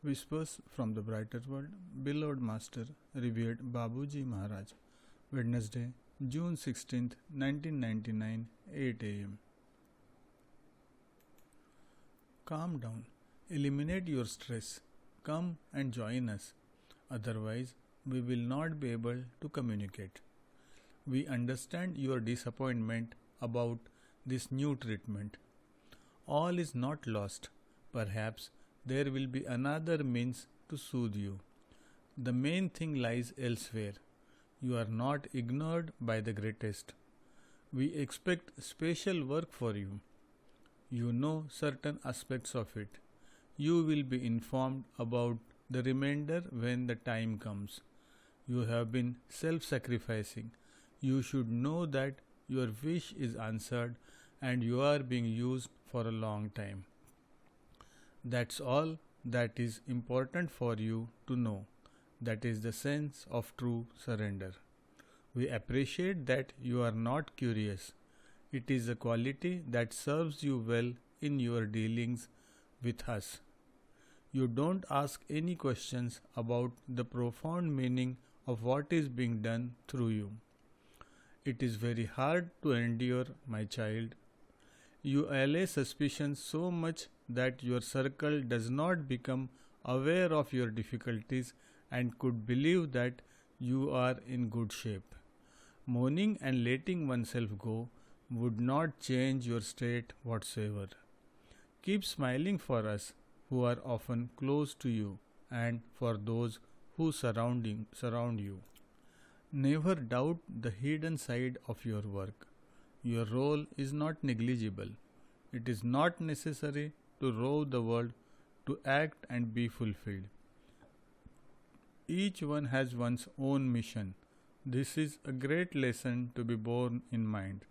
Whispers from the Brighter World, Beloved Master, revered Babuji Maharaj, Wednesday, June 16th, 1999, 8 am. Calm down, eliminate your stress, come and join us, otherwise, we will not be able to communicate. We understand your disappointment about this new treatment. All is not lost. Perhaps there will be another means to soothe you. The main thing lies elsewhere. You are not ignored by the greatest. We expect special work for you. You know certain aspects of it. You will be informed about the remainder when the time comes. You have been self sacrificing. You should know that your wish is answered and you are being used for a long time. That's all that is important for you to know. That is the sense of true surrender. We appreciate that you are not curious. It is a quality that serves you well in your dealings with us. You don't ask any questions about the profound meaning of what is being done through you. It is very hard to endure, my child. You allay suspicion so much that your circle does not become aware of your difficulties and could believe that you are in good shape. Mourning and letting oneself go would not change your state whatsoever. Keep smiling for us who are often close to you and for those who surround you. Never doubt the hidden side of your work. Your role is not negligible. It is not necessary to rove the world to act and be fulfilled. Each one has one's own mission. This is a great lesson to be borne in mind.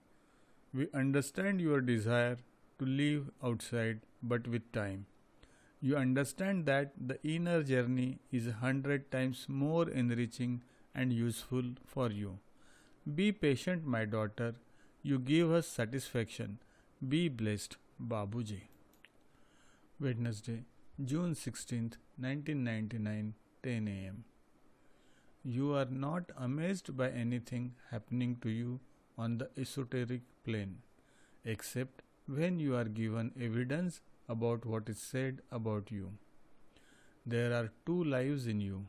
We understand your desire to live outside, but with time. You understand that the inner journey is 100 times more enriching and useful for you. Be patient, my daughter. You give us satisfaction. Be blessed, Babuji. Wednesday, June 16th, 1999, 10 am. You are not amazed by anything happening to you on the esoteric plane, except when you are given evidence about what is said about you. There are two lives in you,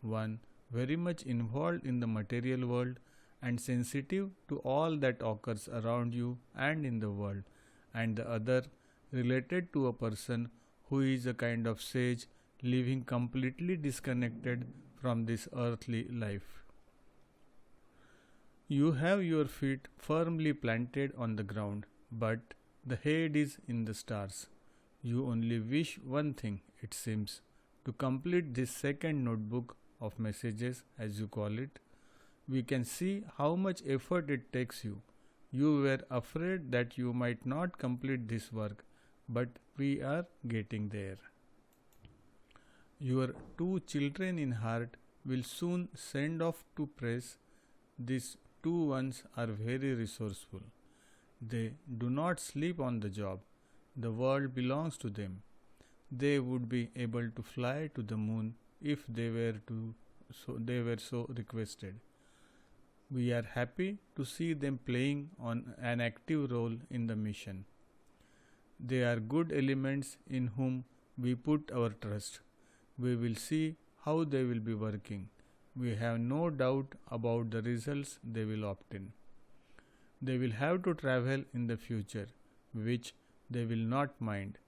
one very much involved in the material world and sensitive to all that occurs around you and in the world, and the other related to a person who is a kind of sage living completely disconnected from this earthly life. You have your feet firmly planted on the ground, but the head is in the stars. You only wish one thing, it seems, to complete this second notebook of messages, as you call it. We can see how much effort it takes you. You were afraid that you might not complete this work, but we are getting there. Your two children in heart will soon send off to press. These two ones are very resourceful. They do not sleep on the job. The world belongs to them. They would be able to fly to the moon if they were so requested. We are happy to see them playing on an active role in the mission. They are good elements in whom we put our trust. We will see how they will be working. We have no doubt about the results they will obtain. They will have to travel in the future, which they will not mind.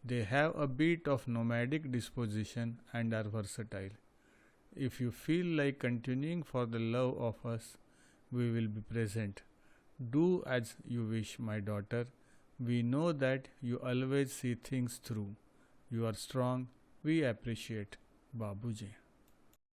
They have a bit of nomadic disposition and are versatile. If you feel like continuing for the love of us, we will be present. Do as you wish, my daughter. We know that you always see things through. You are strong. We appreciate, Babuji.